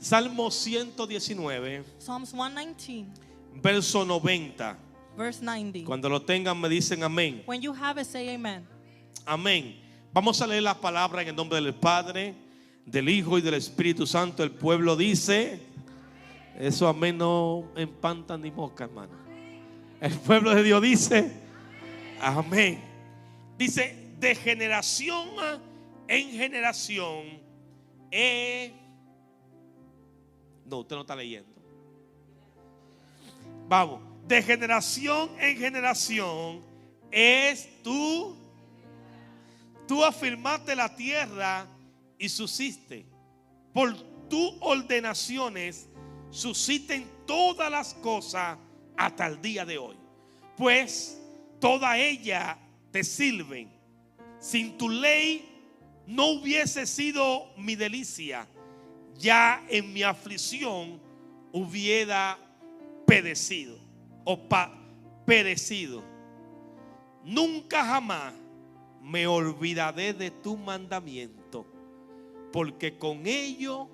Salmo 119, Psalms 119, verso 90. verse 90. Cuando lo tengan me dicen amén. When you have it, say amen. Amén. Vamos a leer la palabra en el nombre del Padre, del Hijo y del Espíritu Santo. El pueblo dice, eso amén no empanta ni mosca, hermano. El pueblo de Dios dice, amén. Dice, de generación en generación no, usted no está leyendo. Vamos, de generación en generación es tú afirmaste la tierra y subsiste. Por tus ordenaciones subsisten todas las cosas hasta el día de hoy. Pues toda ella te sirven. Sin tu ley no hubiese sido mi delicia. Ya en mi aflicción hubiera perecido perecido. Nunca jamás me olvidaré de tu mandamiento, porque con ello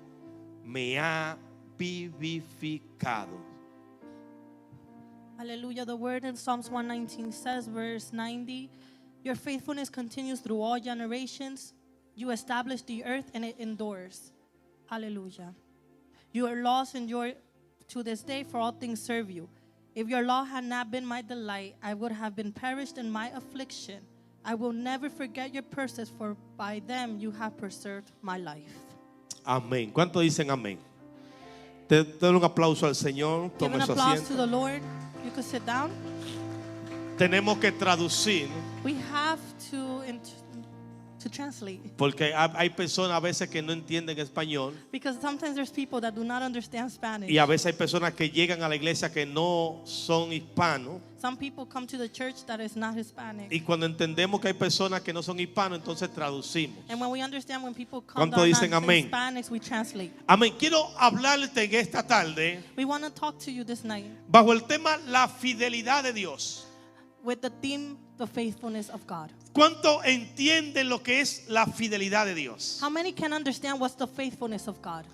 me ha vivificado. Hallelujah. The word in Psalms 119 says, verse 90, your faithfulness continues through all generations. You establish the earth and it endures. Hallelujah. Your laws endure to this day, for all things serve you. If your law had not been my delight, I would have been perished in my affliction. I will never forget your precepts, for by them you have preserved my life. Amén. ¿Cuántos dicen amén? Den un aplauso al Señor. Give Tome an su applause to asiento. the Lord. You can sit down. Tenemos que traducir, We have to translate, porque hay personas a veces que no entienden español, because sometimes there's people that do not understand Spanish. y a veces hay personas que llegan a la iglesia que no son hispanos. Some people come to the church that is not Hispanic. Y cuando entendemos que hay personas que no son hispanos, entonces traducimos. And when we understand when people come ¿Cuántos that are dicen not amén? Hispanics, we translate. Amén. Quiero hablarte en esta tarde We want to talk to you this night bajo el tema la fidelidad de Dios. with the theme, the faithfulness of God. ¿Cuánto entienden lo que es la fidelidad de Dios? How many can understand what's the faithfulness of God?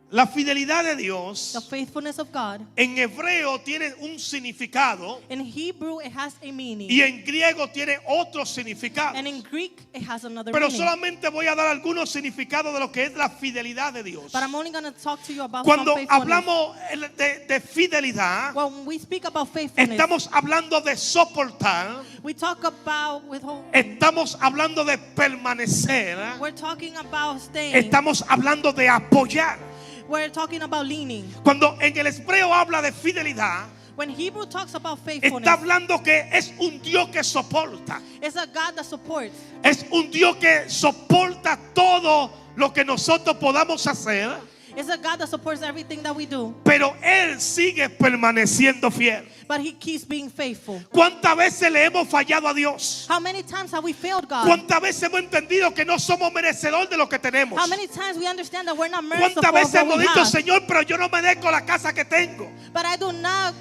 La fidelidad de Dios The faithfulness of God. en hebreo tiene un significado In Hebrew, it has a meaning. y en griego tiene otro significado. And in Greek, it has another Pero meaning. solamente voy a dar algunos significados de lo que es la fidelidad de Dios. But I'm only going to talk to you about Cuando some faithfulness. hablamos de fidelidad, When we speak about faithfulness, estamos hablando de soportar, we talk about withholding. estamos hablando de permanecer, We're talking about staying. estamos hablando de apoyar. We're talking about leaning. Cuando en el hebreo habla de fidelidad, When Hebrew talks about está faithfulness, hablando que es un Dios que soporta. it's a God that supports. Es un Dios que soporta todo lo que nosotros podamos hacer, It's a God that supports everything that we do. pero Él sigue permaneciendo fiel. But He keeps being faithful. ¿Cuántas veces le hemos fallado a Dios? How many times have we failed God? ¿Cuántas veces hemos entendido que no somos merecedores de lo que tenemos? How many times we understand that we're not merciful ¿Cuántas of veces what hemos we dicho, have? Señor, pero yo no merezco la casa que tengo? But I do not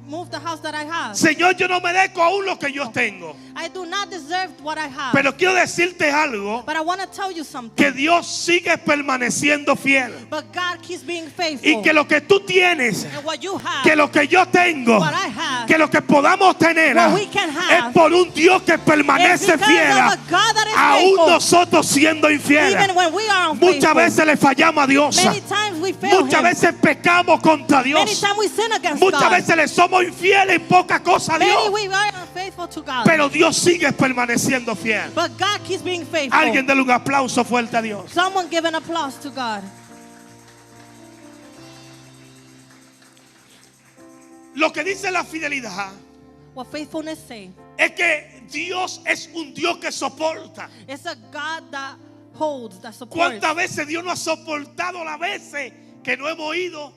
move the house that I have. Señor, yo no merezco aún lo que yo tengo. I do not deserve what I have. Pero quiero decirte algo, But I want to tell you something. que Dios sigue permaneciendo fiel. But God keeps being faithful. Y que lo que tú tienes, And what you have, que lo que yo tengo, what I have, que lo que podamos tener what we can have, es por un Dios que is permanece because fiel, of a God that is aún faithful. nosotros siendo infieles. Even when we are Muchas unfaithful. veces le fallamos a Dios, Many times we fail muchas Him. veces pecamos contra Many Dios, times we sin against muchas God. veces le somos infieles en poca cosa a Many Dios, we are unfaithful to God. pero Dios sigue permaneciendo fiel. But God keeps being faithful. Alguien déle un aplauso fuerte a Dios. Someone give an applause to God. Lo que dice la fidelidad What faithfulness say? es que Dios es un Dios que soporta. It's a God that holds, that supports. ¿Cuántas veces Dios nos ha soportado las veces que no hemos ido?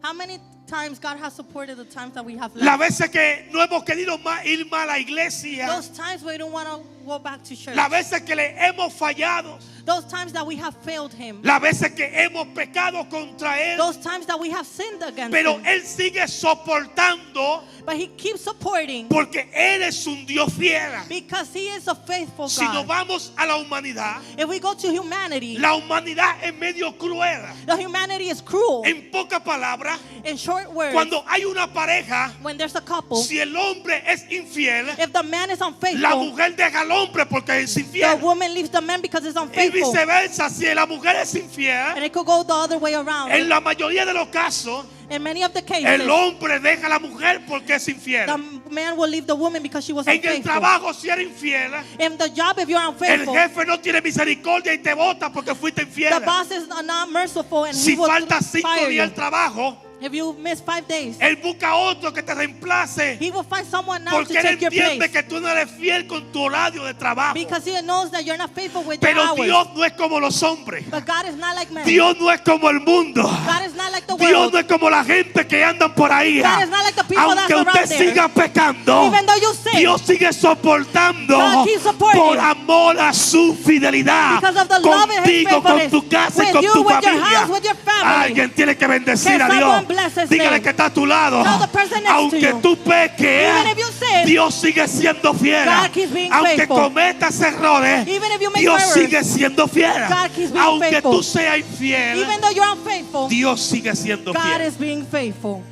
How many times God has supported the times that we have Las left? veces que no hemos querido ir más a la iglesia. Those times where we don't want to go back to church. Las veces que le hemos fallado. Those times that we have failed him. Las veces que hemos pecado contra Él. Those times that we have sinned against Pero him. Él sigue soportando But he keeps supporting porque Él es un Dios fiel. because he is a faithful Si nos God. vamos a la humanidad, If we go to humanity, la humanidad es medio cruel. the humanity is cruel. En pocas palabras, In short words, cuando hay una pareja, when there's a couple, si el hombre es infiel, if the man is la unfaithful, mujer deja al hombre porque es the infiel. woman leaves the man because he's Y unfaithful. viceversa, si la mujer es infiel, And it could go the other way around. en la mayoría de los casos, In many of the cases, el hombre deja a la mujer porque es infiel. the man will leave the woman because she was En el unfaithful. trabajo, si eres infiel, In the job, if you're el unfaithful, jefe no tiene misericordia y te bota porque fuiste infiel. the boss is not merciful and Si he will falta 5 fire días al you. trabajo, If you miss 5 days, él busca otro que te reemplace he will find someone else porque to él take your entiende place que tú no eres fiel con tu horario de trabajo. because he knows that you're not faithful with your Pero hours. Dios no es como los hombres. But God is not like man. Dios no es como el mundo. God is not like the Dios world. no es como la gente que andan por ahí. God is not like the people Aunque that's usted around there. siga pecando, Even though you sin, Dios sigue soportando God keeps supporting. por amor a su fidelidad Because of the love and His contigo, con faithfulness. tu casa y With con you, tu with your familia. house, with your family. Alguien tiene que bendecir Que a Dios. someone bless His Dígale name. que está a tu lado. Tell the person next to Aunque you. tú peques, Even if you sin, Dios sigue siendo fiel. God keeps being Aunque faithful. cometas errores, Even if you make Dios errors, sigue siendo fiel. God keeps being Aunque faithful. tú seas infiel, even though you're unfaithful, Dios sigue siendo God fiel. is being faithful.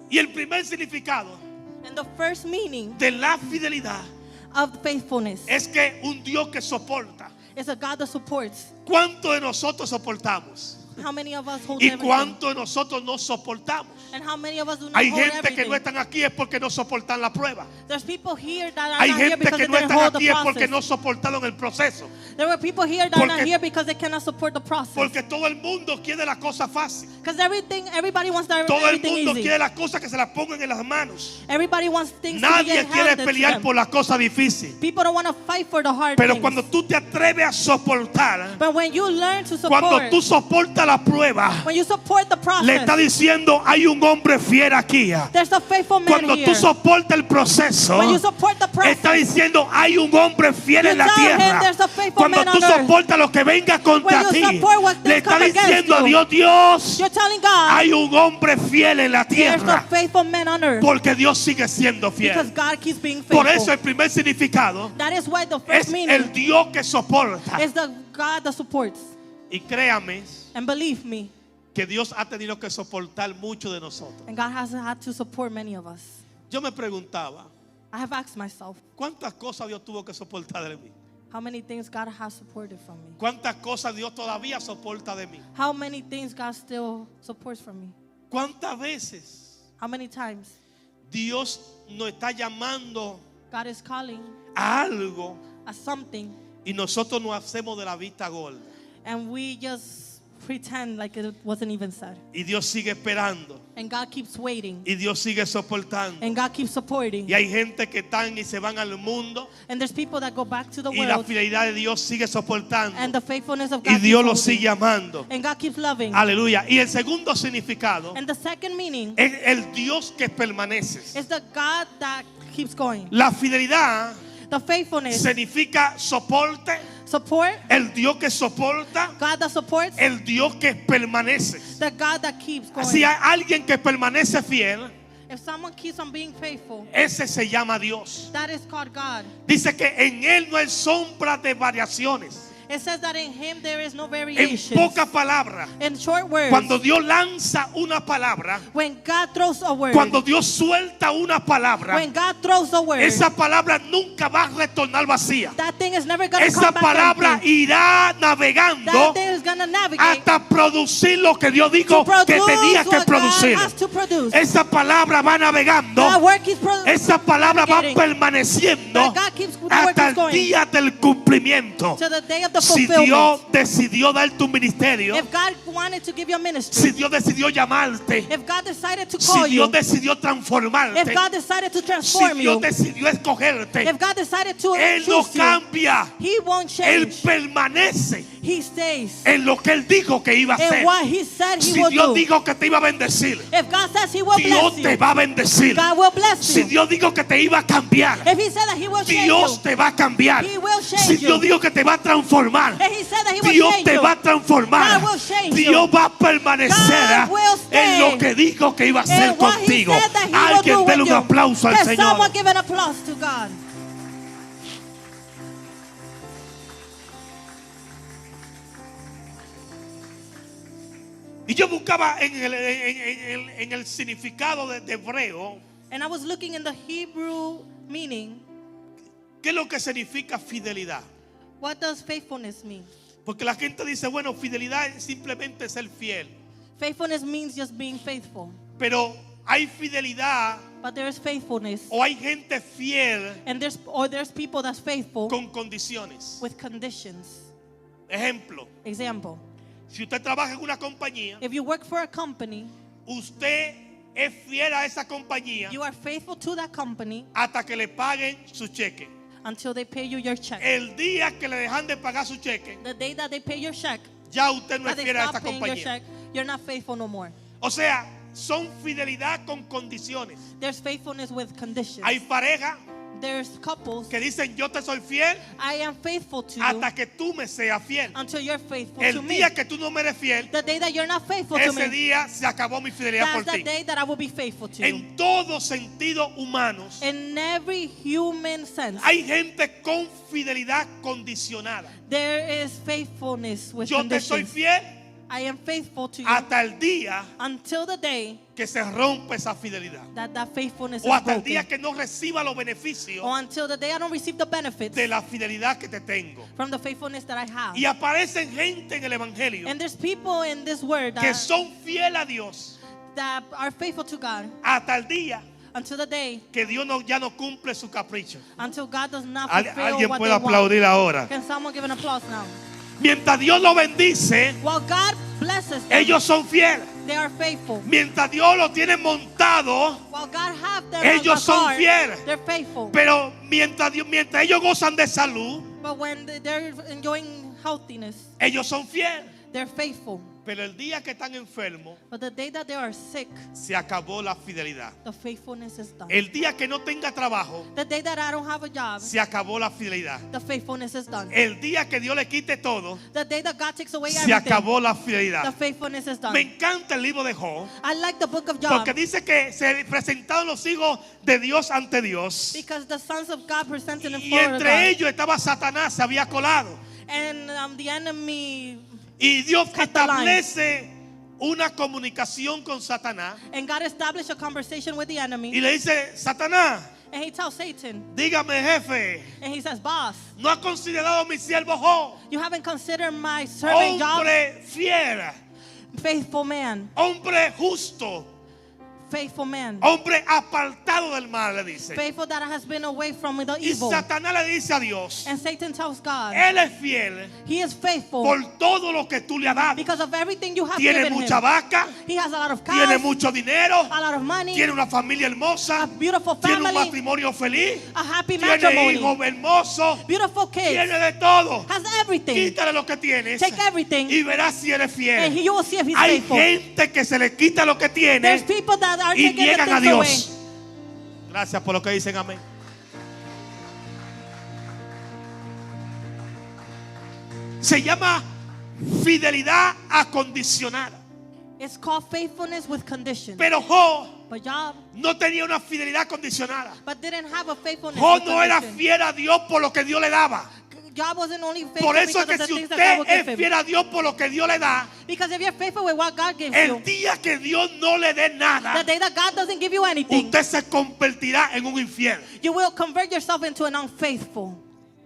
Y el primer significado And the first meaning de la fidelidad of faithfulness es que un Dios que soporta. is a God that supports. ¿Cuánto de nosotros soportamos? How many of us hold ¿Y everything? cuánto de nosotros no soportamos? And how many of us do not Hay hold gente que everything? no están aquí es porque no soportan la prueba. There's people here that are Hay not here gente because que they no didn't están hold the aquí es porque process. no soportaron el proceso. There were people here that are not Porque- here because they cannot support the process. Porque todo el mundo quiere la cosa fácil. Because everybody wants Todo el everything mundo easy. quiere las cosas que se las pongan en las manos. Everybody wants things to Nadie get quiere handed to pelear them. por la cosa difícil. People don't want to fight for the hard Pero things. cuando tú te atreves a soportar, But when you learn to support, cuando tú soportas la prueba, when you support the process, le está diciendo hay un hombre fiel aquí. there's a faithful man Cuando here. tú soportas el proceso, When you support the process, está diciendo hay un hombre fiel You en la tell him tierra. there's a faithful Cuando man tú on earth. soportas lo que venga contra When you ti, support what le come está against diciendo a you, Dios, Dios, you're telling God hay un hombre fiel en la there's a tierra. faithful man on earth. Porque Dios sigue siendo Because fiel. God keeps being faithful. Por eso el primer significado That is why the es first meaning el Dios que soporta. is the God that supports. Y créame And believe me, que Dios ha tenido que soportar mucho de nosotros. and God has had to support many of us. Yo me preguntaba, I have asked myself, ¿cuántas cosas Dios tuvo que soportar de mí? how many things God has supported from me? ¿Cuántas cosas Dios todavía soporta de mí? How many things God still supports from me? ¿Cuántas veces How many times Dios nos está llamando God is calling a algo us something y nosotros nos hacemos de la vista gorda? and we just pretend like it wasn't even said? Y Dios sigue esperando. And God keeps waiting. Y Dios sigue soportando. And God keeps supporting. Y hay gente que están y se van al mundo And there's people that go back to the y la world fidelidad de Dios sigue soportando. and the faithfulness of Y God Dios keeps lo holding. sigue amando. And God keeps loving. Aleluya. Y el segundo significado And the second meaning es el Dios que permanece. is the God that keeps going. La fidelidad The faithfulness, significa soporte, support, el Dios que soporta, God that supports, el Dios que permanece. the God that keeps going. Si hay alguien que permanece fiel, If someone keeps on being faithful, ese se llama Dios. that is called God. Dice que en Él no hay sombra de variaciones. It says that in Him there is no En variation. pocas palabras, In short words, cuando Dios lanza una palabra, when God throws a word, cuando Dios suelta una palabra, when God throws a word, esa palabra nunca va a retornar vacía. that thing is never going to Esa come back palabra empty. irá navegando That thing is going to navigate hasta producir lo que Dios dijo to produce que tenía que what producir. God has to produce. Esa palabra va navegando, That word keeps esa palabra va navigating. permaneciendo That God keeps, the word hasta keeps el going día del cumplimiento. to the day of the Si fulfillment. Dios decidió darte un ministerio, If God wanted to give you a si ministry, Dios decidió llamarte, if God decided to si call Dios you, decidió transformarte, if God decided to si transform Dios you, decidió escogerte, if God decided to Él no choose you, cambia, He won't Él change. permanece He stays en lo que Él dijo que iba a in hacer. what He said He Si will Dios do. dijo que te iba a bendecir, If God says He will Dios bless te you, va a bendecir. God will bless Si you. Dios dijo que te iba a cambiar, If He said that He will change Dios you, te va a cambiar. He will change Si Dios you. dijo que te va a transformar, If He said that He will Dios change te you, va a transformar. God will change Dios you. va a permanecer God will stay en lo que dijo que iba a hacer and what He contigo. said that He will Alguien do déle with un you. aplauso al Can Señor. someone give an applause to God? Y yo buscaba en el significado de hebreo, And I was looking in the Hebrew meaning. ¿qué es lo que significa fidelidad? What does faithfulness mean? Porque la gente dice, bueno, fidelidad es simplemente ser fiel. Faithfulness means just being faithful. Pero hay fidelidad But there's faithfulness. o hay gente fiel And there's people that's faithful con condiciones. with conditions. Ejemplo, Example. si usted trabaja en una compañía, If you work for a company, usted es fiel a esa compañía you are faithful to that company hasta que le paguen su cheque. until they pay you your check. El día que le dejan de pagar su cheque, The day that they pay your check, ya usted no that es they fiel a stop esa paying your compañía. check, you're not faithful no more. O sea, son fidelidad con condiciones. There's faithfulness with conditions. Hay parejas There's couples. que dicen, yo te soy fiel I am faithful to you hasta que tú me seas fiel. until you're faithful to El me. día que tú no me eres fiel, The day that you're not faithful to ese me, día se acabó mi fidelidad por that's the ti. day that I will be faithful to you. En todo sentido humanos, In every human sense, hay gente con fidelidad condicionada. there is faithfulness with Yo te soy conditions. fiel I am faithful to you hasta el día until the day que se rompe esa fidelidad. that faithfulness O is hasta el broken. día que no reciba los beneficios Or until the day I don't receive the benefits de la fidelidad que te tengo. from the faithfulness that I have. Y aparecen gente en el Evangelio And there's people in this word que that, son fieles a Dios that are faithful to God hasta el día until the day, que Dios ya no cumple su capricho. until God does not fulfill Alguien what puede they want. aplaudir ahora. Can someone give an applause now? Mientras Dios lo bendice, While God blesses them, ellos son fieles. they are faithful. Mientras Dios lo tiene montado, While God have them ellos on the son car, fieles. they're faithful. pero mientras ellos gozan de salud, But when they're enjoying healthiness, ellos son fieles. they're faithful. Pero el día que están enfermos, But the day that they are sick, se acabó la fidelidad. the faithfulness is done. El día que no tenga trabajo, The day that I don't have a job, se acabó la fidelidad. the faithfulness is done. El día que Dios le quite todo, The day that God takes away se everything, acabó la the fidelidad. faithfulness is Me done. encanta el libro de Job, I like the book of Job porque dice que se presentaron los hijos de Dios ante Dios. because the sons of God presented him Y forward to entre God. ellos estaba Satanás, se había colado. And the enemy, Y Dios Cut the line. establece una comunicación con Satanás. and God established a conversation with the Y enemy. le dice, Satanás, And he tells Satan, dígame jefe, and he says, boss, ¿no ha considerado a mi siervo Job? you haven't considered my servant Job, Hombre fiel, faithful man, hombre justo, faithful man, hombre apartado del mal, le dice. faithful that has been away from the Y evil. Satanás le dice a Dios, And Satan tells God, Él es fiel he is faithful por todo lo que tú le has dado. because of everything you have Tiene given mucha him. vaca, He has a lot of tiene cows, mucho dinero, a lot of money, tiene una familia hermosa, a beautiful tiene un family, matrimonio feliz, a happy tiene matrimony, hijos hermosos, beautiful tiene kids, de todo. has everything. Quítale lo que tienes Take everything, y verás si eres and fiel. you will see if he's Hay faithful. gente que se le quita lo que There's tiene people that are y taking the niegan a things away. Dios. Gracias por lo que dicen, amén. Se llama fidelidad acondicionada. It's called faithfulness with conditions. Pero Job But Job, no tenía una fidelidad condicionada. but didn't have a faithfulness Job with no era conditions. fiel a Dios por lo que Dios le daba. Job wasn't only faithful Por eso es because que of the si things that God usted would give es him. fiel a Dios por lo que Dios le da, Because if you're faithful with what God gives el you, día que Dios no le dé the nada, day that God doesn't give you anything, usted se convertirá en un infiel. you will convert yourself into an unfaithful.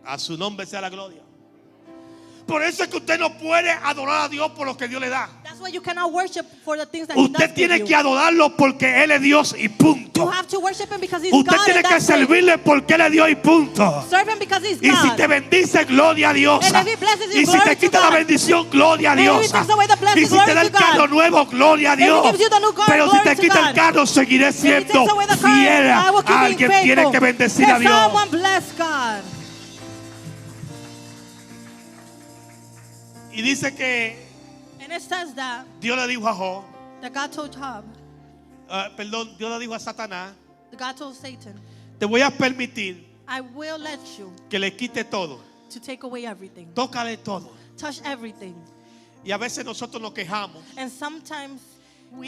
A su nombre sea la gloria. Por eso es que usted no puede adorar a Dios por lo que Dios le da. That's why you cannot worship for the things that He Usted does tiene give que you. adorarlo porque Él es Dios y You punto. have to worship Him because He's Usted God tiene and que that's it. servirle porque Él es Dios y punto. Serve Him because He's Y si God. te bendice, gloria a Dios. And if He blesses you, Y si glory te to quita la God. bendición, gloria a And if Dios. He takes away the blessing, Y si te glory da to el carro God. nuevo, gloria a If He Dios. gives you the new car, Pero si glory te to quita el God. carro, seguiré If He siendo takes away the car, fiel. I will keep being Alguien tiene faithful. que bendecir a Can Dios. someone bless God? Y dice que And it says that Dios le dijo a Job, God told Job, Dios le dijo a Satanás, that God told Satan, te voy a permitir I will let you que le quite todo. to take away everything. Tócale todo. Touch everything. Y a veces nosotros nos quejamos. And sometimes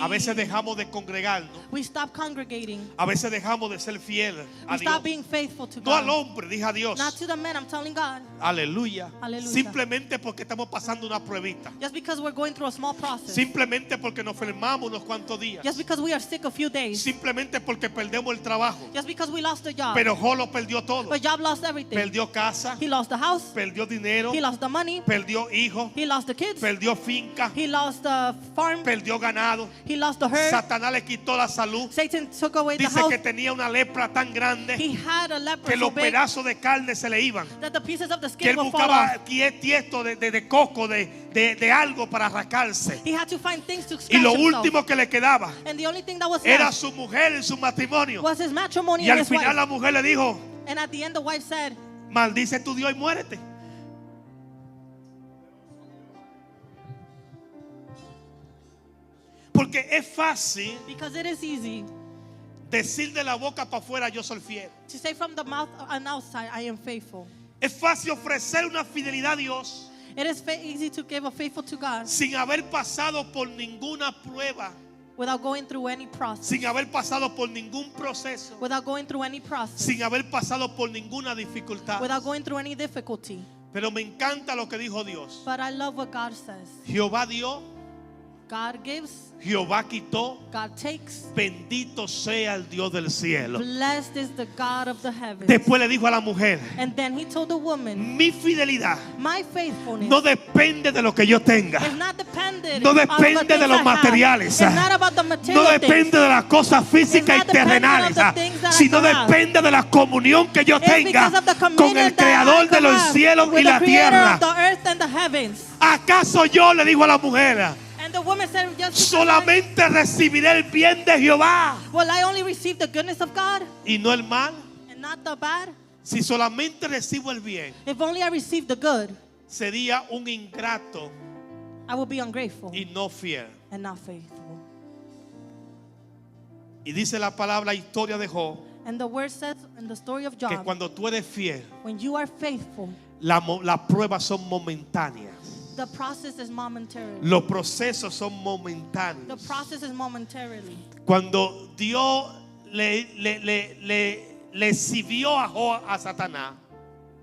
A veces dejamos de congregarnos. we stop congregating. A veces dejamos de ser fieles a We Dios. stop being faithful to No al God. hombre, dije a Dios. Not to the men, I'm telling God. Aleluya. Aleluya. Simplemente porque estamos pasando una pruebita. Just because we're going through a small process. Simplemente porque nos enfermamos unos cuantos días. Just because we are sick a few days. Simplemente porque perdemos el trabajo. Just because we lost a job. Pero Job lo perdió todo. But Job lost everything. Perdió casa, He lost the house. perdió dinero, He lost the money. perdió hijos, He lost the kids. perdió finca, He lost the farm. perdió ganado. He lost the herd. Satanás le quitó la salud. Satan took away the Dice health. que tenía una lepra tan grande He had a que leper so los big pedazos de carne se le iban. that the pieces of the Que skin él will fall buscaba off. tiesto de coco, de algo para arrancarse. He had to find things to Y scratch lo himself. último que le quedaba And the only thing that was era left su mujer en su matrimonio. was his matrimony Y and al his final wife. la mujer le dijo, And at the end the wife said, maldice tu Dios y muérete. Porque es fácil because it is easy decir de la boca para afuera yo soy fiel. to say from the mouth and outside, I am faithful. Es fácil ofrecer una fidelidad a Dios It is easy to give a faithful to God sin haber pasado por ninguna prueba, without going through any process. sin haber pasado por ningún proceso, Without going through any process. sin haber pasado por ninguna dificultad. Without going through any difficulty. Pero me encanta lo que dijo Dios. But I love what God says. Jehová dio, God gives, Jehová quitó. God takes. Bendito sea el Dios del cielo. Blessed is the God of the heavens. Después le dijo a la mujer, And then he told the woman, mi fidelidad my faithfulness no depende de lo que yo tenga. is not dependent No on the depende things de los I have. materiales. It's not about the No material things. depende de las cosas físicas y It's not dependent terrenales, on the things that I sino have. depende de la comunión que yo It's tenga because of the con communion el that I creador de could los have cielos y with la the creator tierra. of the earth and the heavens. ¿Acaso yo, le dijo a la mujer, And the woman said, just because solamente recibiré el bien de Jehová will I only receive the goodness of God y no el mal? and not the bad? Si solamente recibo el bien, If only I receive the good, sería un ingrato I will be ungrateful y no fiel. and not faithful. Y dice la palabra historia de Job And the word says in the story of que Job, cuando tú eres fiel, when you are faithful, las pruebas son momentáneas. the process is momentarily. Los procesos son The momentáneos. process is momentarily. Cuando Dios le exhibió a Job a Satanás,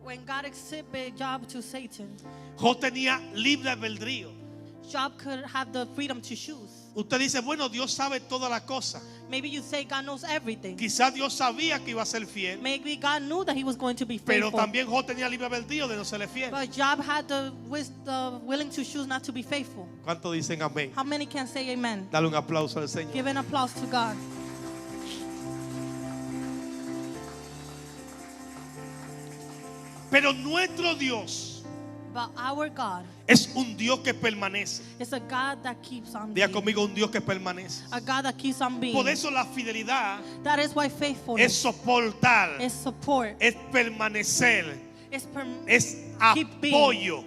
When God exhibited Job to Satan, Job tenía libre albedrío. Job could have the freedom to choose. Usted dice, bueno, Dios sabe todas las cosas. Maybe you say God knows everything. Quizás Dios sabía que iba a ser fiel, Maybe God knew that he was going to be pero faithful. también Job tenía libre albedrío de no serle fiel. But Job had the willing to choose not to be faithful. ¿Cuántos dicen amén? How many can say amen? Dale un aplauso al Señor. Give an applause to God. Pero nuestro Dios But our God es un Dios que permanece. is a God that keeps on Diga being. conmigo, un Dios que permanece. A God that keeps on being. Por eso la fidelidad That is why es faithfulness soportar, is support. es permanecer, It's es keep being. apoyo.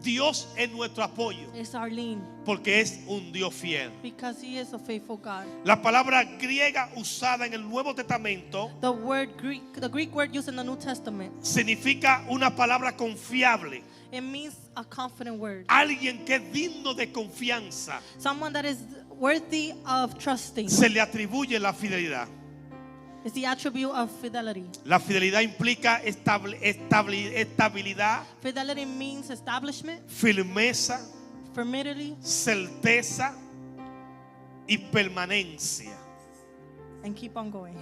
Dios es nuestro apoyo It's our lean. porque es un Dios fiel. Because he is a faithful God. La palabra griega usada en el Nuevo Testamento The Greek word used in the New Testament, significa una palabra confiable. it means a confident word. Alguien que es digno de confianza. Someone that is worthy of trusting. Se le atribuye la fidelidad. It's the attribute of fidelity. La fidelidad implica estabilidad, Fidelity means establishment, firmeza, firmity, certeza y permanencia. and keep on going.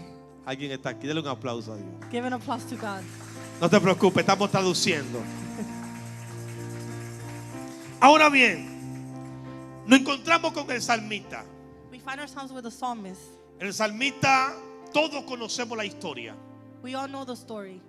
Alguien está aquí, dale un aplauso a Dios. Give an applause to God. No te preocupes, estamos traduciendo. Ahora bien, nos encontramos con el salmista. We find ourselves with the psalmist. El salmista, todos conocemos la historia. We all know the story.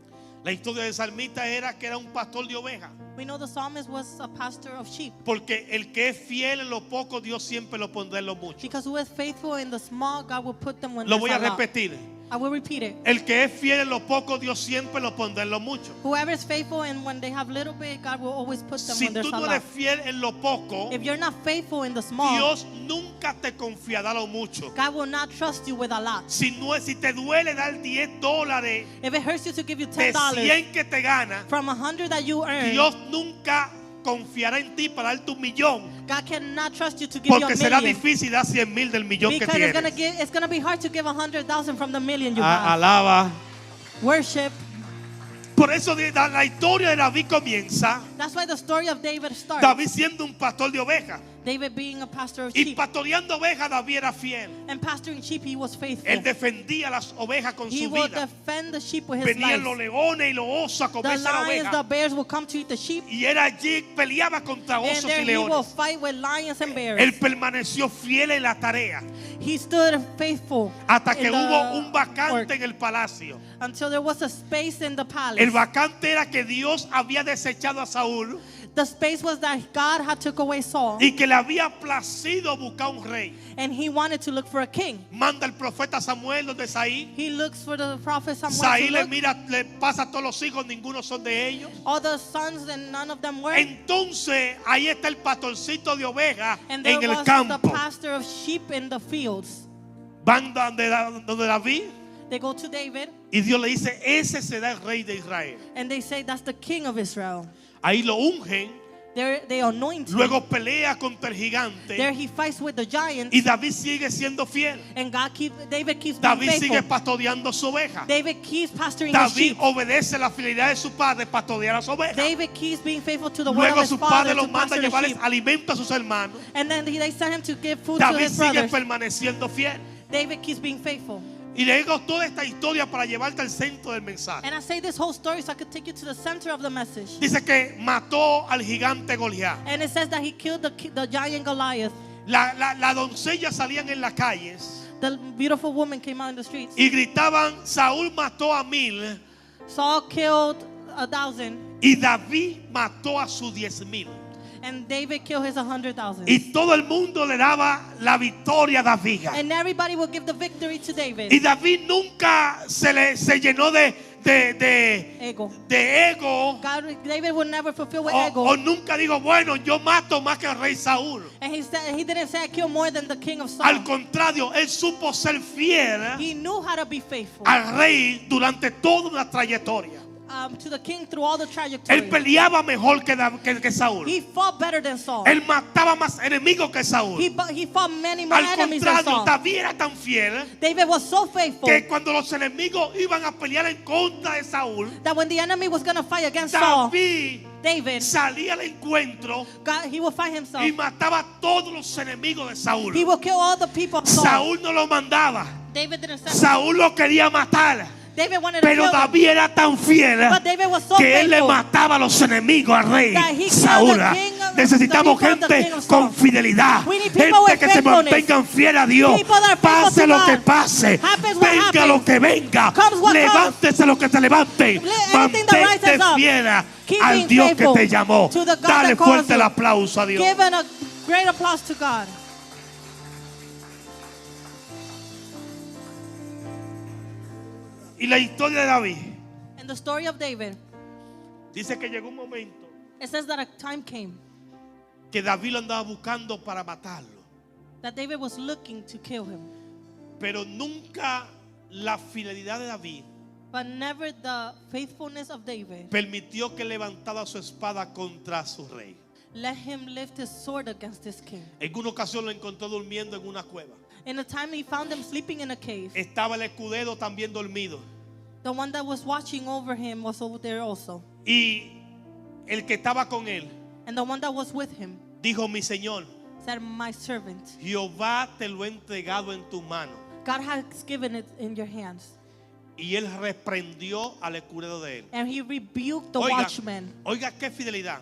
La historia del salmista era que era un pastor de ovejas. We know the psalmist was a pastor of sheep. Porque el que es fiel en lo poco, Dios siempre lo pondrá en lo mucho. Because who is faithful in the small, God will put them when Lo there's voy a a lot. repetir. I will repeat it. El que es fiel en lo poco, Dios siempre lo pondrá en lo mucho. Whoever is faithful and when they have little bit, God will always put them Si when there's tú a no lot. eres fiel en lo poco, If you're not faithful in the small, Dios nunca te confiará lo mucho. God will not trust you with a lot. Si te duele dar $10 If it hurts you to give you de $10 100 que te gana, from 100 that you earn, Dios nunca confiará en ti para darte $1,000,000. God cannot trust you to give you Porque a será million. difícil dar 100,000 del millón que Because tienes. it's gonna be hard to give 100,000 from the million you have. Alaba. Worship. Por eso la historia de David comienza. That's why the story of David starts. David siendo un pastor de ovejas. David being a pastor of Y sheep. pastoreando ovejas, David era fiel. And pastoring sheep, he was faithful. Él defendía las ovejas con He su will vida. defend the sheep with his Venían life. los leones y los osos a The comerse la lions, oveja. the bears will come to eat the sheep. Y era allí, peleaba contra And osos there y he will leones. fight with lions and bears. Él permaneció fiel en la tarea. He stood faithful Hasta que in hubo the un vacante work en el palacio. until there was a space in the palace. El vacante era que Dios había desechado a Saúl The space was that God had took away Saul, y que le había placido buscar un rey. and he wanted to look for a king. Manda el profeta Samuel donde Saí. He looks for the prophet Samuel Saí to le look. mira, le pasa a todos los hijos, ninguno son de ellos. All the sons and none of them were. Entonces ahí está el pastorcito de ovejas And there en el was campo. the pastor of sheep in the fields. Van donde David They go to David y Dios le dice, ese será el rey de Israel. and they say that's the king of Israel. Ahí lo ungen. They anoint him. Luego pelea contra el gigante. There he fights with the giants, Y David sigue siendo fiel. and David keeps being David sigue faithful. pastoreando su oveja. David keeps pastoring his David sheep. obedece la fidelidad de su padre, pastorear a su oveja. David keeps being faithful to the word of Luego his su father padre lo to manda a pastor the llevarles sheep. alimento a sus hermanos. And then they sent him to give food to David his sigue brothers. permaneciendo fiel. David keeps being faithful. Y le digo toda esta historia para llevarte al centro del mensaje. And I say this whole story so I could take you to the center of the message. Dice que mató al gigante Goliat. And it says that he killed the giant Goliath. Las doncellas salían en las calles The beautiful woman came out in the streets. y gritaban, Saúl mató a 1,000 Saul killed 1,000, y David mató a sus 10,000. and David killed his 100,000. Y todo el mundo le daba la victoria a David. And everybody will give the victory to David. Y David nunca se llenó de Ego. ego. David would never fulfill with O ego. nunca digo, bueno, yo mato más que el rey Saúl. And he didn't say I kill more than the king of Saul. Al contrario, él supo ser fiel He knew how to be faithful al rey durante toda una trayectoria. to the king through all the trajectory. Él peleaba mejor que Saúl. He fought better than Saul. Él mataba más enemigos que Saúl. He fought many more Al enemies than contrario, Saul. David era tan fiel David was so faithful que cuando los enemigos iban a pelear en contra de Saúl, that when the enemy was going to fight against Saul, David David, salía al encuentro he will fight himself. y mataba a todos los enemigos de Saúl. He will kill all the people of Saul. Saúl no lo mandaba. David didn't send him. Saúl lo quería matar. David wanted to Pero kill him. David era tan fiel But David was so que él le faithful mataba a los enemigos al rey that he killed Saúl. the king of- Necesitamos the people of the gente king of Saul. con fidelidad. We need people Gente with que se faithfulness. mantengan fiel a Dios. People that are faithful Pase to lo God. que pase. Happens what Venga happens. lo que venga. Comes what Levántese lo que se levante. Anything that Mantente rises up. fiel Keep al being Dios que faithful te llamó. to the God Dale that calls fuerte el you. aplauso a Dios. Give a great applause to God. Y la historia de David And the story of David, dice que llegó un momento it says that a time came que David lo andaba buscando para matarlo. that David was looking to kill him, Pero nunca la fidelidad de David but never the faithfulness of David permitió que levantara su espada contra su rey. let him lift his sword against his king. En una ocasión lo encontró durmiendo en una cueva. In a time he found him sleeping in a cave. Estaba el escudero también dormido. The one that was watching over him was over there also. Y el que estaba con él And the one that was with him dijo, mi señor, said, my servant, Jehová te lo ha entregado en tu mano. God has given it in your hands. Y él reprendió al escudero de él. And he rebuked the Oiga, watchman. oiga qué fidelidad.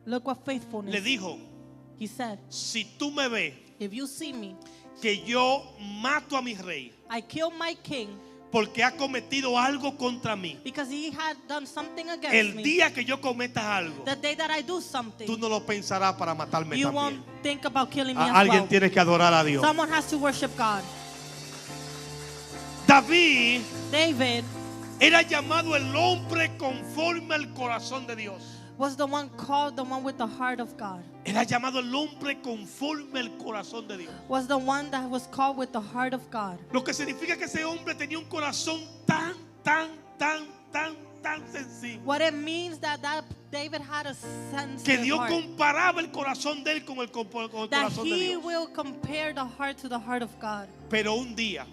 Look what faithfulness. Le dijo, He said, si tú me ves if you see me, que yo mato a mi rey I kill my king porque ha cometido algo contra mí, because he had done something against el me. día que yo cometa algo, The day that I do something, tú no lo pensarás para matarme you también. won't think about killing me as Alguien well. tiene que adorar a Dios. Someone has to worship God. David David era llamado el hombre conforme al corazón de Dios. was the one called the one with the heart of God. Era llamado el hombre conforme al corazón de Dios. Was the one that was called with the heart of God. Lo que significa que ese hombre tenía un corazón tan sensible. What it means that David had a Que sensitive Dios heart. comparaba el corazón de él con el That corazón de he Dios. will compare the heart to the heart of God. Pero un día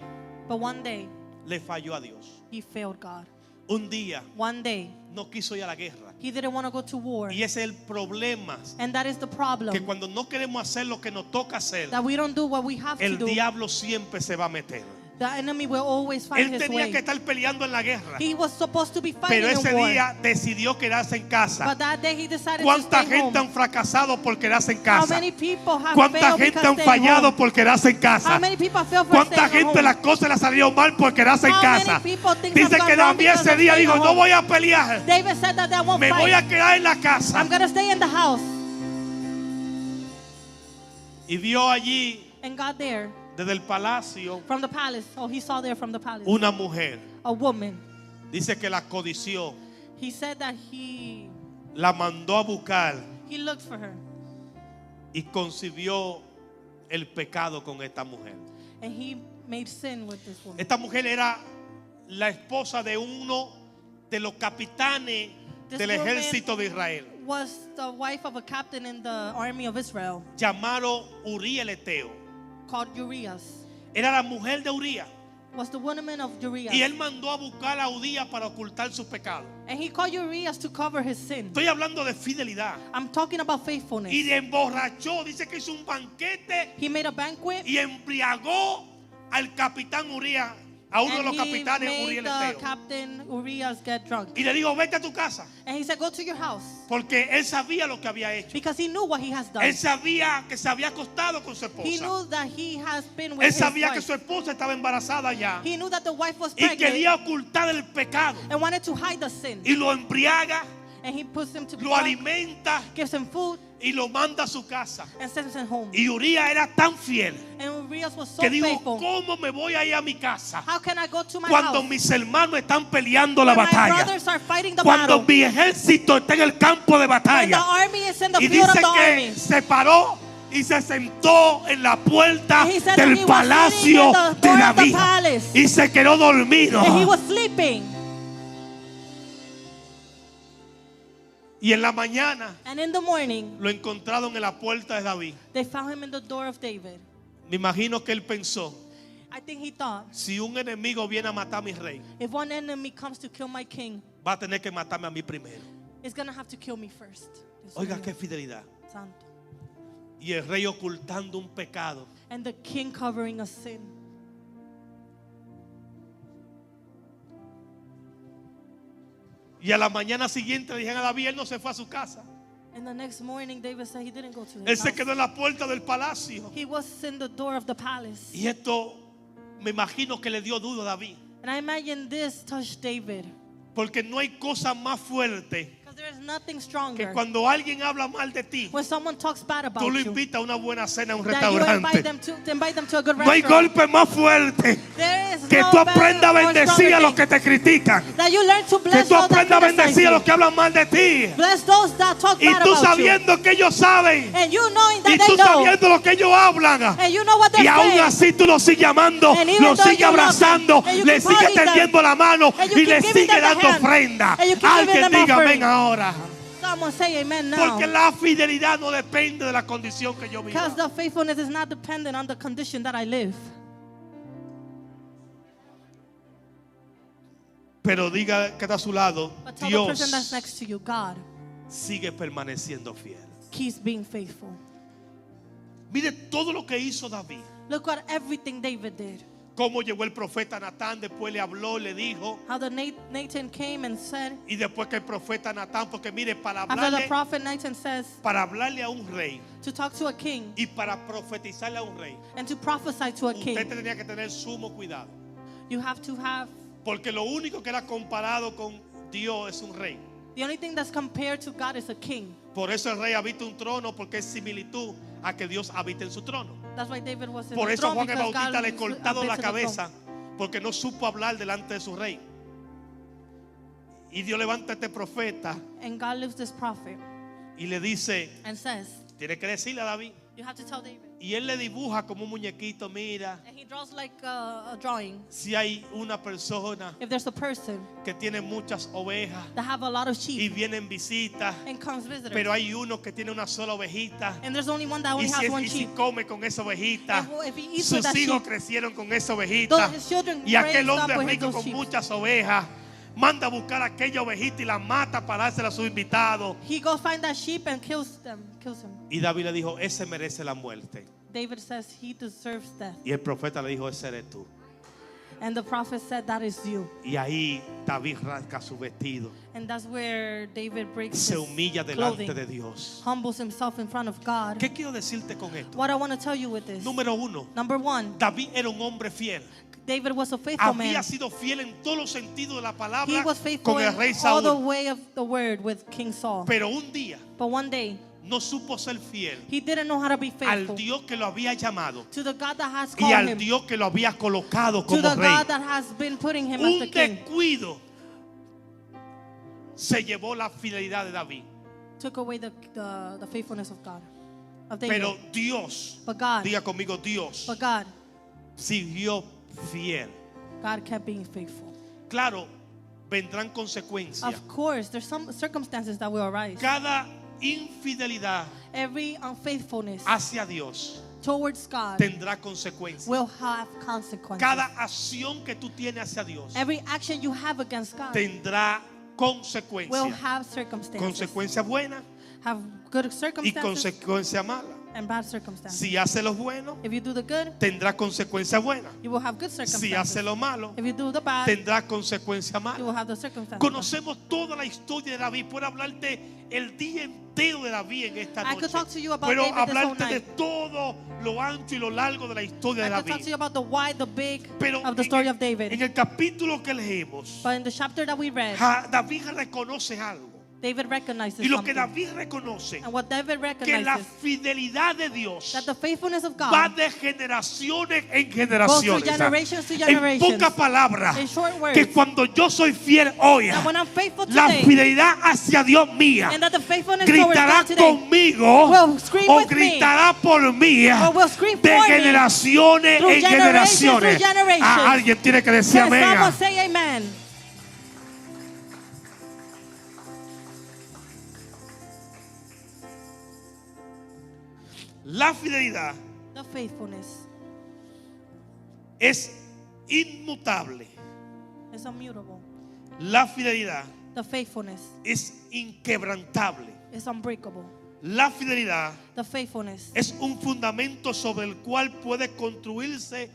But one day, le falló a Dios. he failed God. Un día One day, no quiso ir a la guerra. he didn't want to go to war. Y ese es el problema. And that is the problem. Que cuando no queremos hacer lo que nos toca hacer, That we don't do what we have to el do. diablo siempre se va a meter. The enemy will always find Él his tenía way. que estar peleando en la guerra. He was supposed to be fighting Pero ese in war. día decidió quedarse en casa. But that day he decided to ¿Cuánta stay home. gente han fracasado por quedarse en How casa? many people have ¿Cuánta failed gente because han staying fallado home? por quedarse en casa? How many people failed for ¿Cuánta staying gente home? las cosas le salieron mal por quedarse en How casa? many people things Dice have que gone wrong David because ese of día staying dijo, home? no voy a pelear. David said that I won't Me voy fight. a quedar en la casa. I'm going to stay in the house. Y vio allí, And got there desde el palacio, from the palace. Oh, he saw there from the palace. una mujer. A woman. Dice que la codició. He said that he La mandó a buscar looked for her. y concibió el pecado con esta mujer. And he made sin with this woman. Esta mujer era la esposa de uno de los capitanes This del woman ejército de Israel, was the wife of a captain in the army of Israel llamado Uría el Eteo. called Urias. Era la mujer de Uría. Was the woman of Urias. Y él mandó a buscar a Uría para ocultar su pecado. And he called Urias to cover his sin. Estoy hablando de fidelidad. I'm talking about faithfulness. Y le emborrachó. Dice que hizo un banquete He made a banquet. y embriagó al capitán Uría, a uno de los And he capitanes, Uría made el the Eteo. captain Urias get drunk. Y le dijo, vete a tu casa. And he said, go to your house. Porque él sabía lo que había hecho. Because he knew what he has done. Él sabía que se había acostado con su He esposa. knew that he has been with Él his sabía que wife. su esposa estaba embarazada ya. He knew that the wife was Y pregnant quería ocultar el pecado. and wanted to hide the sin. Y lo embriaga, And he puts him to lo drunk, alimenta gives him food, y lo manda a su casa. and sends him home. Y Uría era tan fiel And Urias was so que dijo, faithful. ¿cómo me voy a ir a mi casa How can I go to my cuando house mis hermanos están peleando la when my batalla? brothers are fighting the Cuando battle? mi ejército está en el campo de When the batalla. army is in the Y field of dice the que army. se paró y se sentó en la puerta And he said that del he was palacio sitting in the de door of the David. palace. Y se quedó dormido. And he was sleeping. Y en la mañana And in the morning, lo encontraron en la puerta de David. they found him in the door of David. Me imagino que él pensó, I think he thought, si un enemigo viene a matar a mi rey, if one enemy comes to kill my king, va a tener que matarme a mí primero. it's going to have to kill me first. Dios Oiga, mío, qué fidelidad. santo. Y el rey ocultando un pecado. And the king covering a sin. Y a la mañana siguiente le dijeron a David, él no se fue a su casa. And the next morning, David said he didn't go to Él his se house. quedó en la puerta del palacio. He was in the door of the palace. Y esto me imagino que le dio duro a David. And I imagine this touched David. Porque no hay cosa más fuerte Because there is nothing que stronger. cuando alguien habla mal de ti, When someone talks bad about tú lo you, invitas a una buena cena a un that you invite restaurante. them to a good No hay restaurant. golpe más fuerte There is que no tú better aprendas a or bendecir stronger a los thing. que te critican. That you learn to Que bless tú those that aprendas a criticize bendecir a los you. que hablan mal de ti. Bless those that talk Y bad tú about you. sabiendo que ellos saben. And you knowing that Y they tú know. sabiendo lo que ellos hablan. And you know what they're Y aún saying. así tú lo sigues amando, And even lo though sigues you love them, abrazando, and you le keep sigues hugging them, tendiendo la mano and you y keep le giving sigues them the dando hand, ofrenda. and you keep Alguien giving them diga offering. amén ahora. Someone say amen now. Porque la fidelidad no depende de la condición que yo viva. Because the faithfulness is not dependent on the condition that I live. Pero diga que está a su lado, But tell the person Dios that's next to you, God sigue permaneciendo fiel. keeps being faithful. Mire todo lo que hizo David. Look at everything David did. Cómo llegó el profeta Natán, después le habló, le dijo. How the Nathan came and said, Y después que el profeta Natán, porque mire, after the prophet Nathan says, para hablarle a un rey to talk to a king y para profetizarle a un rey, and to prophesy to a usted king, tenía que tener sumo cuidado. you have to have, Porque lo único que era comparado con Dios es un rey. the only thing that's compared to God is a king. Por eso el rey habita un trono, porque es similitud a que Dios habita en su trono. That's why David was in Por the eso throne, Juan el because Bautista God le cortado habits la in the cabeza, throne. porque no supo hablar delante de su rey. Y Dios levanta a este profeta And God lifts this prophet y le dice, and says, tiene que decirle a David. you have to tell David. Y él le dibuja como un muñequito, mira, And he draws like a drawing. si hay una persona If there's a person que tiene muchas ovejas that have a lot of y sheep vienen visitas, and comes visitors, pero hay uno que tiene una sola ovejita, and there's only one that y only has one y si sheep, come con esa ovejita, if he eats with sus that hijos sheep, crecieron con esa ovejita, his children y aquel raised up hombre with rico those con sheep. muchas ovejas manda a buscar aquella ovejita y la mata para dársela a sus invitados. He goes find that sheep and kills him. Y David le dijo, ese merece la muerte. David says he deserves death. Y el profeta le dijo, ese eres tú. And the prophet said, that is you. Y ahí David rasga su vestido, And that's where David breaks se his humilla delante clothing, de Dios. humbles himself in front of God. ¿Qué quiero decirte con esto? What I want to tell you with this. Número uno, Number one, David era un hombre fiel. David was a faithful man. Había sido fiel en todos los sentidos de la He palabra was faithful con el in rey all the Saúl. way of the word with King Saul. Pero un día But one day, no supo ser fiel he didn't know how to be al faithful Dios que lo había llamado to the God that has y called al him, Dios que lo había colocado to como the rey. God that has been putting him as the Un king. descuido se llevó la fidelidad de David. Took away the faithfulness of God, of David. Pero Dios, But God, diga conmigo, Dios but God, siguió fiel. God kept being faithful. Claro, vendrán consecuencias. Of course, there's some circumstances that will arise. Cada infidelidad Every unfaithfulness hacia Dios towards God tendrá consecuencias. will have consequences. Cada acción que tú tienes hacia Dios Every action you have against God tendrá will consecuencias. have circumstances. Consecuencias buenas Have good y circumstances consecuencias malas. and bad circumstances. Si hace lo bueno, If you do the good, tendrá consecuencias buenas. you will have good Si circumstances. hace lo malo, If you do the bad, tendrá consecuencias you malas. will have the circumstances. Conocemos toda la historia de David. Puedo hablarte el día entero de David en esta I could noche. talk to you about Puedo David this whole hablarte de night. todo lo ancho y lo largo de la historia I de could talk David. to you about the wide, the big Pero of the story of David. en el capítulo que leemos, But in the chapter that we read, David reconoce algo. David recognizes Y lo que something. David reconoce, And what David que la recognizes, fidelidad de Dios that the faithfulness of va God de generaciones en goes generaciones. through generations to En generations. pocas palabras, In short words, que cuando yo soy fiel hoy, that when I'm faithful la today, fidelidad hacia Dios mía and that the faithfulness towards gritará God today conmigo will scream o with me, gritará por mí or will scream de for me generaciones through en generations generaciones. through generations. Alguien tiene que decir Can amén. someone say amen? La fidelidad The faithfulness es inmutable. is immutable. La fidelidad The faithfulness es inquebrantable. is unbreakable. La fidelidad The faithfulness es un fundamento sobre el cual puede construirse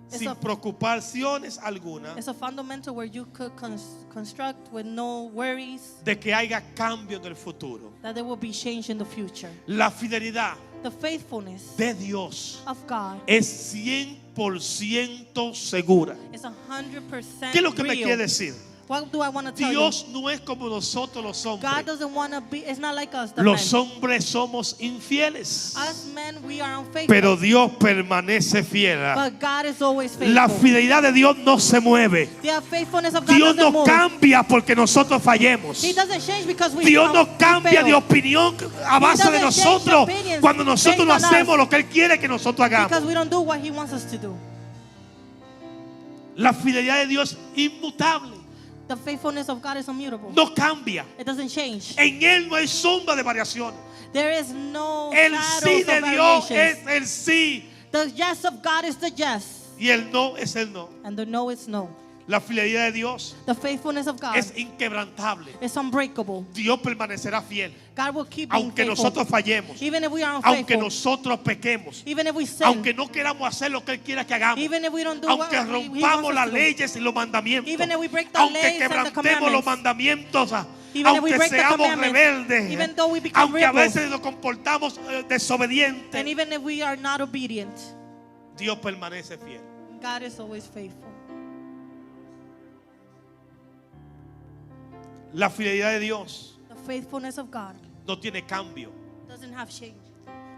sin preocupaciones alguna is a fundamental where you could construct with no worries de que haya cambio en el futuro. that there will be change in the future. La fidelidad The faithfulness de Dios of God es 100% segura. is 100% ¿Qué es lo que me real. quiere decir? What do I want to tell Dios no es como nosotros los you? God hombres. doesn't want to be, it's not like us, the Los men. hombres somos infieles, Us men, we are unfaithful. pero Dios permanece fiel. But God is always faithful. La fidelidad de Dios no se mueve. The faithfulness of God Dios doesn't no move. cambia porque nosotros fallemos. He doesn't change because we Dios no we cambia fail. de opinión a base de doesn't change nosotros opinions cuando nosotros no based on hacemos us. lo que Él quiere que nosotros Because hagamos. we don't do what He wants us to do. La fidelidad de Dios es inmutable, The faithfulness of God is immutable. no cambia. It doesn't change. En Él no hay sombra de variación. There is no El shadows sí of de Dios variations. es el sí The yes of God is the yes, y el no es el no. and the no is no. La fidelidad de Dios The faithfulness of God es inquebrantable. is unbreakable. Dios permanecerá fiel, God will keep being aunque faithful. nosotros fallemos, Even if we are aunque unfaithful, nosotros pequemos, even if we sin, aunque no queramos hacer lo que Él quiera que hagamos, even if we don't do aunque what He wants rompamos us las to do, leyes y los mandamientos, even if we break the aunque laws and the quebrantemos los commandments, mandamientos, even if we aunque break the seamos commandments, rebeldes, even though we become aunque a rebels, veces nos comportamos desobedientes, and even if we are not obedient, Dios permanece fiel. God is always faithful. La fidelidad de Dios The faithfulness of God no tiene cambio. doesn't have change.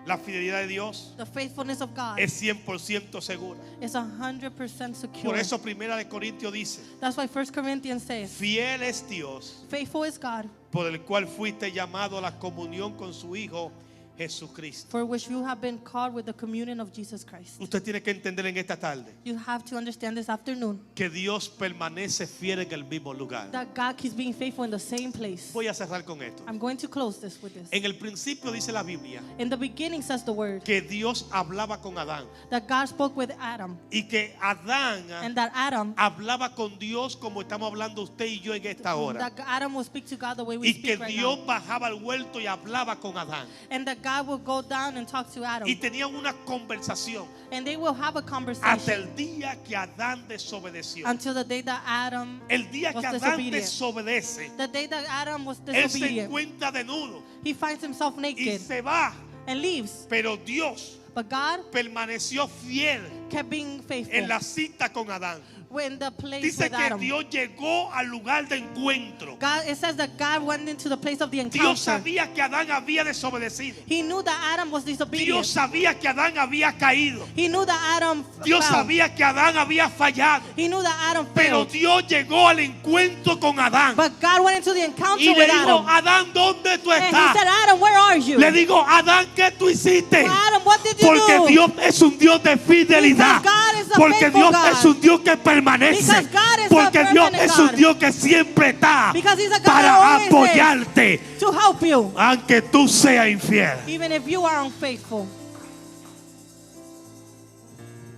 La fidelidad de Dios the faithfulness of God es 100% segura. is 100% secure. Por eso Primera de Corintios dice: That's why 1 Corinthians says, fiel es Dios, faithful is God, por el cual fuiste llamado a la comunión con su Hijo Jesucristo. for which you have been called with the communion of Jesus Christ. Usted tiene que entender en esta tarde You have to understand this afternoon que Dios permanece fiel en el mismo lugar. that God keeps being faithful in the same place. Voy a cerrar con esto. I'm going to close this with this. En el principio dice la Biblia In the beginning says the word que Dios hablaba con Adán that God spoke with Adam, y que Adán and that Adam hablaba con Dios como estamos hablando usted y yo en esta hora. that Adam will speak to God the way we Y que speak right Dios now. bajaba al huerto y hablaba con Adán. And that God will go down and talk to Adam. Y tenían una conversación And they will have a hasta conversation el día que Adán desobedeció. until the day that Adam El día was que Adán disobedient. desobedece, The day that Adam was él se disobedient, encuentra desnudo he finds himself y naked se va. and leaves. Pero Dios But God permaneció fiel kept being faithful en la cita con Adán. in the place Dice with que Adam. Dios llegó al lugar de encuentro. God, it says that God went into the place of the Dios encounter. sabía que Adán había desobedecido. He knew that Adam was Dios disobedient. sabía que Adán había caído. He knew that Adam Dios fell. sabía que Adán había fallado. He knew that Adam Pero failed. Dios llegó al encuentro con Adán. But God went into the encounter Y le with dijo: Adam. Adán, ¿dónde tú And he estás? said, Adam, where are you? Le digo: Adán, ¿qué tú hiciste? Adam, what did you Porque do? Dios es un Dios de fidelidad. Because God is a Porque faithful Dios God. es un Dios que permanece. Because God is Porque a Dios permanent es un God. Dios que siempre está Because he's a God para that always apoyarte, to help you, aunque tú seas infiel. even if you are unfaithful.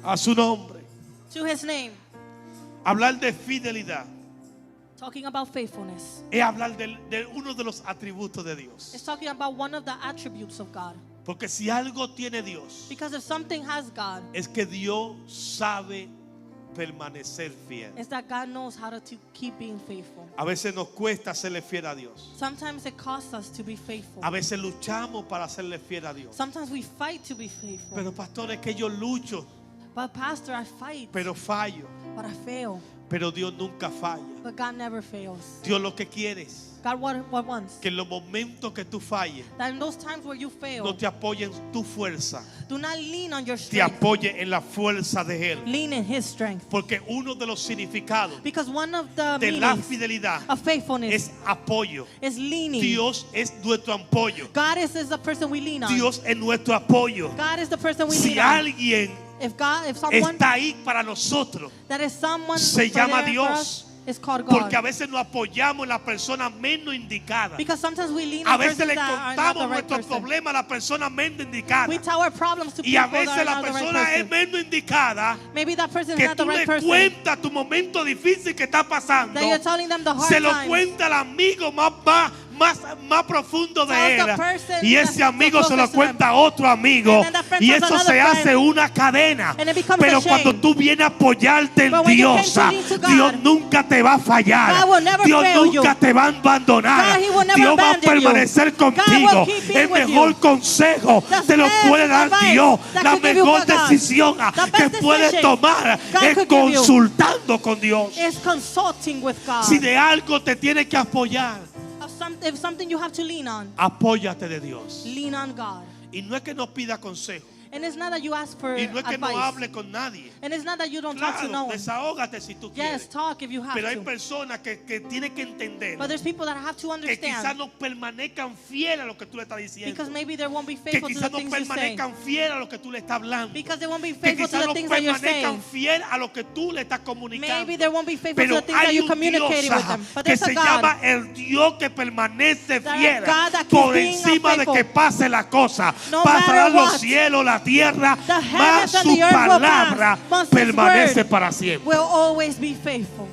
A su nombre. To his name, Hablar de fidelidad talking about faithfulness. es hablar de uno de los atributos de It's Dios. talking about one of the attributes of God. Porque si algo tiene Dios, Because if something has God, es que Dios sabe permanecer fiel. it's that God knows how to keep being faithful. A veces nos cuesta serle fiel a Dios. Sometimes it costs us to be faithful. A veces luchamos para serle fiel a Dios. Sometimes we fight to be faithful. Pero pastor, es que yo lucho, But pastor, I fight, pero fallo. but I fail. Pero Dios nunca falla. But God never fails. Dios lo que quiere es God, what wants? que en los momentos que tú falles, That in those times where you fail, no te apoye en tu fuerza, do not lean on your te strength. apoye en la fuerza de Él. Lean in his strength. Porque uno de los significados Because one of the de la meanings fidelidad of faithfulness es apoyo. is leaning. Dios es nuestro apoyo. God is the person we lean on. Dios es nuestro apoyo. God is the person we Si lean on. alguien If someone está ahí para nosotros, that is someone se for llama there for Dios. us, is called porque a God. veces nos apoyamos en la persona menos indicada. Because sometimes we lean A on veces persons le that are not the contamos right nuestros person. problemas a la persona menos indicada. We tell our problems to Y people a veces that la are not the right persona es person. menos indicada Maybe that person is que not the tú le right person. cuentas tu momento difícil que está pasando. That you're telling them the hard Se lo times. cuenta al amigo más profundo de Tells the él. person Y ese that's amigo se lo closest to them. cuenta a otro amigo. And then that friend Y tells eso another se hace friend. una cadena. And it becomes Pero a chain. cuando tú vienes a apoyarte en But when you Dios, came to lean to God, Dios nunca te va a fallar. God will never Dios fail nunca you. te va a abandonar. God, He will never Dios va a abandon you. permanecer God will contigo. keep being El with mejor you. consejo The te lo best puede dar advice Dios. that La could give you mejor God. decisión The que best puedes decision tomar God es could give you consultando con Dios. is consulting with God. Si de algo te tienes que apoyar, If something you have to lean on, apóyate de Dios. lean on God. Y no es que nos pida consejo. And it's not that you ask for Y no es que no advice. hable con nadie. And it's not that you don't talk to no Claro, one. desahógate si tú quieres. Yes, talk if you have Pero hay to. personas que tienen que entender But there's people that have to que quizás understand. no permanezcan fieles a lo que tú le estás diciendo. Because maybe they won't be Que faithful to the quizás no things you say. permanezcan fieles a lo que tú le estás hablando. Because they won't be Que faithful to quizás the no things that you're permanezcan saying. fieles a lo que tú le estás comunicando. Maybe they won't be faithful to Pero the things that hay you're un communicating Dios with them. But que there's a se God llama el Dios que permanece That fiel God that keeps por being encima de faithful. que pase la cosa. No Pasarán matter los what. cielos, la tierra, The mas heavens and su the earth will palabra pass, but His permanece word para siempre. will always be faithful.